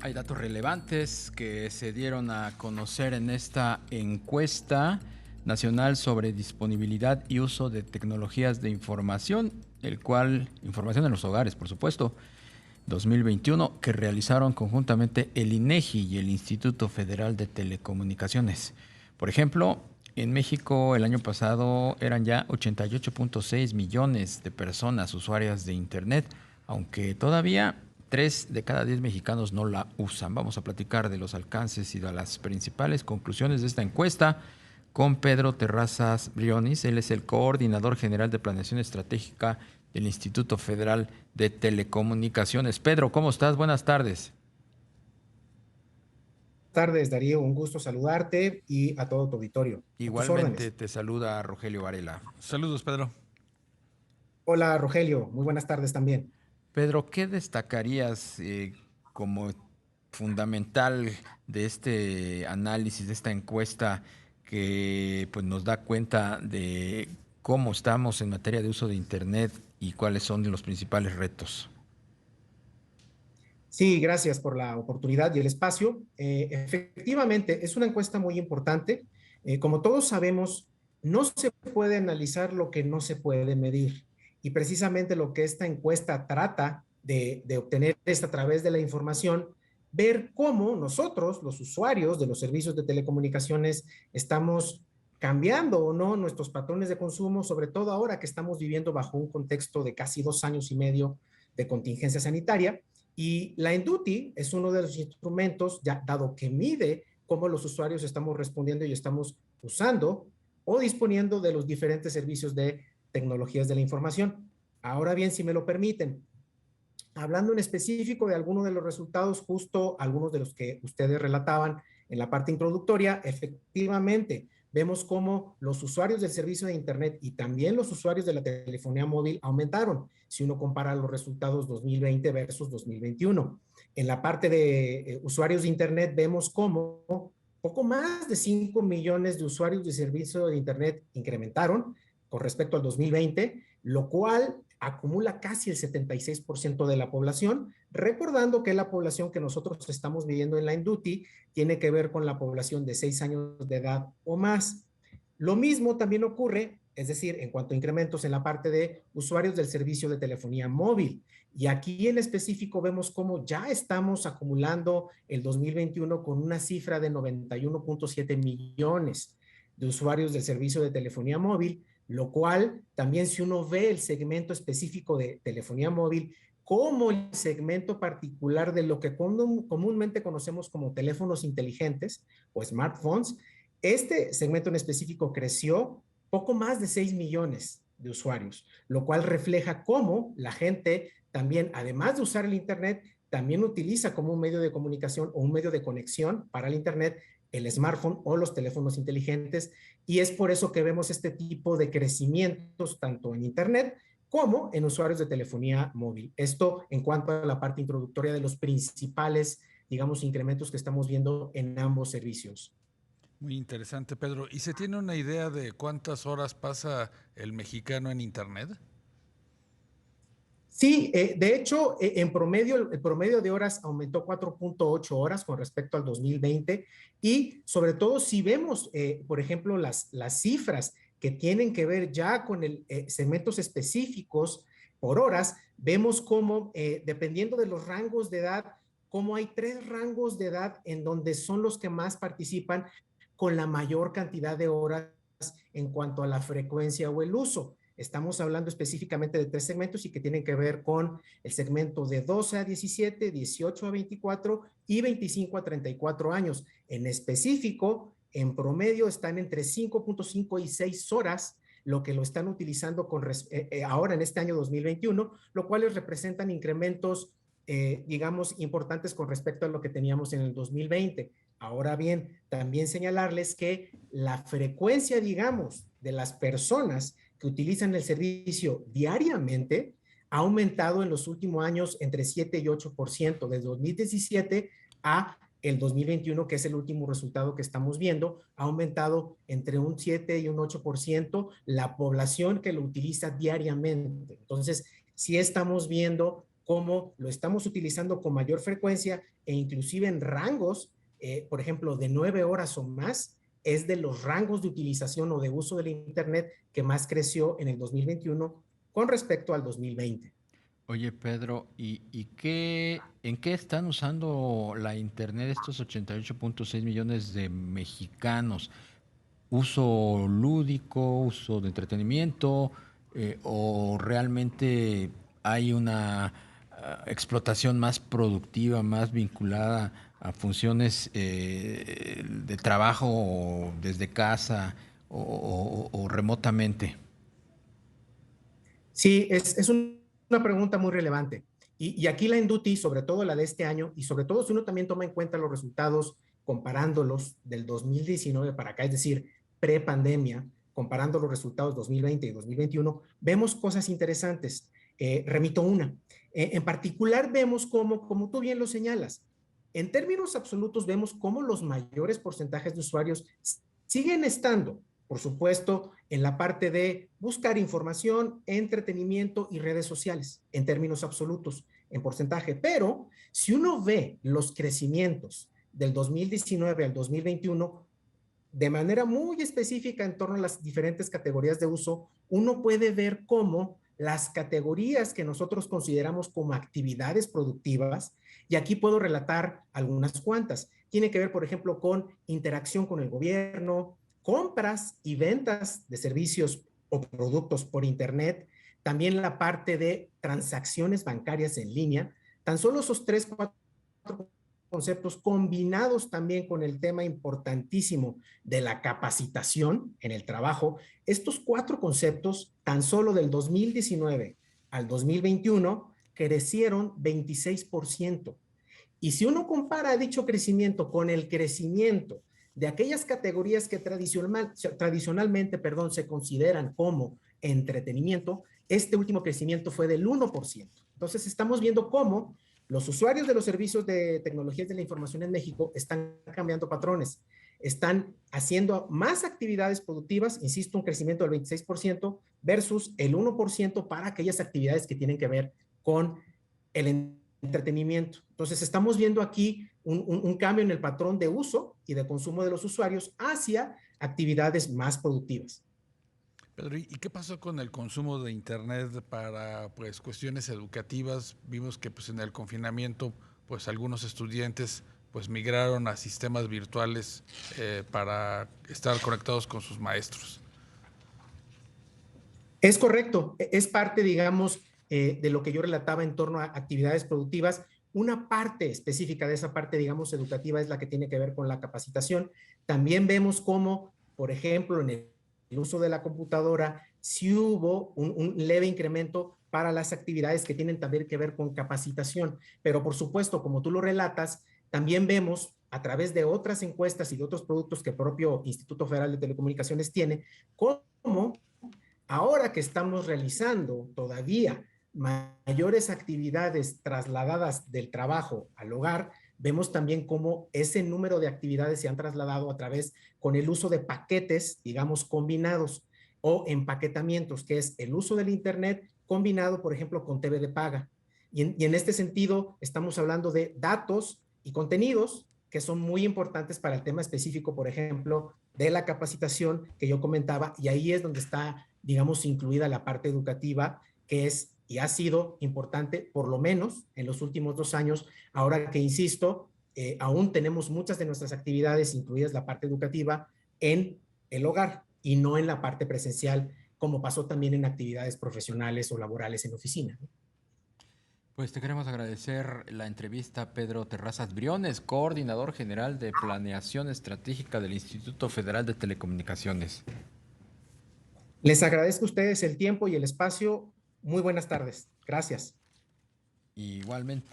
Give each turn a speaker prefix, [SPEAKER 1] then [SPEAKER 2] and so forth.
[SPEAKER 1] Hay datos relevantes que se dieron a conocer en esta encuesta nacional sobre disponibilidad y uso de tecnologías de información, información en los hogares, por supuesto, 2021, que realizaron conjuntamente el INEGI y el Instituto Federal de Telecomunicaciones. Por ejemplo, en México el año pasado eran ya 88.6 millones de personas usuarias de Internet, aunque todavía 3 de cada 10 mexicanos no la usan. Vamos a platicar de los alcances y de las principales conclusiones de esta encuesta con Pedro Terrazas Briones. Él es el coordinador general de planeación estratégica del Instituto Federal de Telecomunicaciones. Pedro, ¿cómo estás? Buenas tardes.
[SPEAKER 2] Buenas tardes, Darío. Un gusto saludarte y a todo tu auditorio. A tus
[SPEAKER 1] Igualmente
[SPEAKER 2] órdenes.
[SPEAKER 1] te saluda Rogelio Varela.
[SPEAKER 3] Saludos, Pedro.
[SPEAKER 2] Hola, Rogelio. Muy buenas tardes también.
[SPEAKER 1] Pedro, ¿qué destacarías como fundamental de este análisis, de esta encuesta que pues, nos da cuenta de cómo estamos en materia de uso de Internet y cuáles son los principales retos?
[SPEAKER 2] Sí, gracias por la oportunidad y el espacio. Efectivamente, es una encuesta muy importante. Como todos sabemos, no se puede analizar lo que no se puede medir. Y precisamente lo que esta encuesta trata de obtener es a través de la información, ver cómo nosotros, los usuarios de los servicios de telecomunicaciones, estamos cambiando o no nuestros patrones de consumo, sobre todo ahora que estamos viviendo bajo un contexto de casi 2 años y medio de contingencia sanitaria. Y la Enduti es uno de los instrumentos, ya dado que mide cómo los usuarios estamos respondiendo y estamos usando o disponiendo de los diferentes servicios de tecnologías de la información. Ahora bien, si me lo permiten, hablando en específico de algunos de los resultados, justo algunos de los que ustedes relataban en la parte introductoria, efectivamente, vemos cómo los usuarios del servicio de Internet y también los usuarios de la telefonía móvil aumentaron, si uno compara los resultados 2020 versus 2021. En la parte de usuarios de Internet vemos cómo poco más de 5 millones de usuarios de servicio de Internet incrementaron con respecto al 2020, lo cual acumula casi el 76% de la población, recordando que la población que nosotros estamos viviendo en la Enduti tiene que ver con la población de 6 años de edad o más. Lo mismo también ocurre, es decir, en cuanto a incrementos en la parte de usuarios del servicio de telefonía móvil. Y aquí en específico vemos cómo ya estamos acumulando el 2021 con una cifra de 91.7 millones de usuarios del servicio de telefonía móvil, lo cual también si uno ve el segmento específico de telefonía móvil como el segmento particular de lo que comúnmente conocemos como teléfonos inteligentes o smartphones, este segmento en específico creció poco más de 6 millones de usuarios, lo cual refleja cómo la gente también, además de usar el Internet, también utiliza como un medio de comunicación o un medio de conexión para el Internet el smartphone o los teléfonos inteligentes, y es por eso que vemos este tipo de crecimientos tanto en Internet como en usuarios de telefonía móvil. Esto en cuanto a la parte introductoria de los principales, digamos, incrementos que estamos viendo en ambos servicios.
[SPEAKER 3] Muy interesante, Pedro. ¿Y se tiene una idea de cuántas horas pasa el mexicano en Internet?
[SPEAKER 2] Sí, de hecho, en promedio, el promedio de horas aumentó 4.8 horas con respecto al 2020 y sobre todo si vemos, por ejemplo, las cifras que tienen que ver ya con segmentos específicos por horas, vemos cómo, dependiendo de los rangos de edad, cómo hay 3 rangos de edad en donde son los que más participan con la mayor cantidad de horas en cuanto a la frecuencia o el uso. Estamos hablando específicamente de 3 segmentos y que tienen que ver con el segmento de 12 a 17, 18 a 24 y 25 a 34 años. En específico, en promedio están entre 5.5 y 6 horas lo que lo están utilizando ahora en este año 2021, lo cual les representan incrementos, digamos, importantes con respecto a lo que teníamos en el 2020. Ahora bien, también señalarles que la frecuencia, digamos, de las personas que utilizan el servicio diariamente ha aumentado en los últimos años entre 7 y 8%, desde 2017 a el 2021, que es el último resultado que estamos viendo, ha aumentado entre un 7 y un 8% la población que lo utiliza diariamente. Entonces, sí estamos viendo cómo lo estamos utilizando con mayor frecuencia e inclusive en rangos, por ejemplo, de 9 horas o más, es de los rangos de utilización o de uso del Internet que más creció en el 2021 con respecto al 2020.
[SPEAKER 1] Oye, Pedro, en qué están usando la Internet estos 88.6 millones de mexicanos? ¿Uso lúdico, uso de entretenimiento, o realmente hay una explotación más productiva, más vinculada a funciones de trabajo desde casa o remotamente?
[SPEAKER 2] Sí, es una pregunta muy relevante. Y aquí la Induti, sobre todo la de este año, y sobre todo si uno también toma en cuenta los resultados comparándolos del 2019 para acá, es decir, pre-pandemia, comparando los resultados 2020 y 2021, vemos cosas interesantes. Remito una. En particular vemos cómo, como tú bien lo señalas, en términos absolutos vemos cómo los mayores porcentajes de usuarios siguen estando, por supuesto, en la parte de buscar información, entretenimiento y redes sociales, en términos absolutos, en porcentaje. Pero si uno ve los crecimientos del 2019 al 2021, de manera muy específica en torno a las diferentes categorías de uso, uno puede ver cómo las categorías que nosotros consideramos como actividades productivas, y aquí puedo relatar algunas cuantas, tiene que ver, por ejemplo, con interacción con el gobierno, compras y ventas de servicios o productos por Internet, también la parte de transacciones bancarias en línea. Tan solo esos 3, 4 conceptos combinados también con el tema importantísimo de la capacitación en el trabajo, estos 4 conceptos, tan solo del 2019 al 2021, crecieron 26%. Y si uno compara dicho crecimiento con el crecimiento de aquellas categorías que tradicionalmente se consideran como entretenimiento, este último crecimiento fue del 1%. Entonces estamos viendo cómo los usuarios de los servicios de tecnologías de la información en México están cambiando patrones, están haciendo más actividades productivas, insisto, un crecimiento del 26% versus el 1% para aquellas actividades que tienen que ver con el entretenimiento. Entonces estamos viendo aquí un cambio en el patrón de uso y de consumo de los usuarios hacia actividades más productivas.
[SPEAKER 3] Pedro, ¿y qué pasó con el consumo de Internet para pues cuestiones educativas? Vimos que pues en el confinamiento pues algunos estudiantes pues migraron a sistemas virtuales para estar conectados con sus maestros.
[SPEAKER 2] Es correcto, es parte, digamos, de lo que yo relataba en torno a actividades productivas. Una parte específica de esa parte, digamos, educativa es la que tiene que ver con la capacitación. También vemos cómo, por ejemplo, en el uso de la computadora, sí hubo un leve incremento para las actividades que tienen también que ver con capacitación. Pero, por supuesto, como tú lo relatas, también vemos a través de otras encuestas y de otros productos que el propio Instituto Federal de Telecomunicaciones tiene, cómo ahora que estamos realizando todavía mayores actividades trasladadas del trabajo al hogar, vemos también cómo ese número de actividades se han trasladado a través con el uso de paquetes, digamos, combinados o empaquetamientos, que es el uso del Internet combinado, por ejemplo, con TV de paga. Y en este sentido, estamos hablando de datos y contenidos que son muy importantes para el tema específico, por ejemplo, de la capacitación que yo comentaba, y ahí es donde está, digamos, incluida la parte educativa, que es y ha sido importante, por lo menos en los últimos 2 años, ahora que, insisto, aún tenemos muchas de nuestras actividades, incluidas la parte educativa, en el hogar y no en la parte presencial, como pasó también en actividades profesionales o laborales en oficina.
[SPEAKER 1] Pues te queremos agradecer la entrevista, Pedro Terrazas Briones, coordinador general de Planeación Estratégica del Instituto Federal de Telecomunicaciones.
[SPEAKER 2] Les agradezco a ustedes el tiempo y el espacio. Muy buenas tardes. Gracias.
[SPEAKER 1] Igualmente.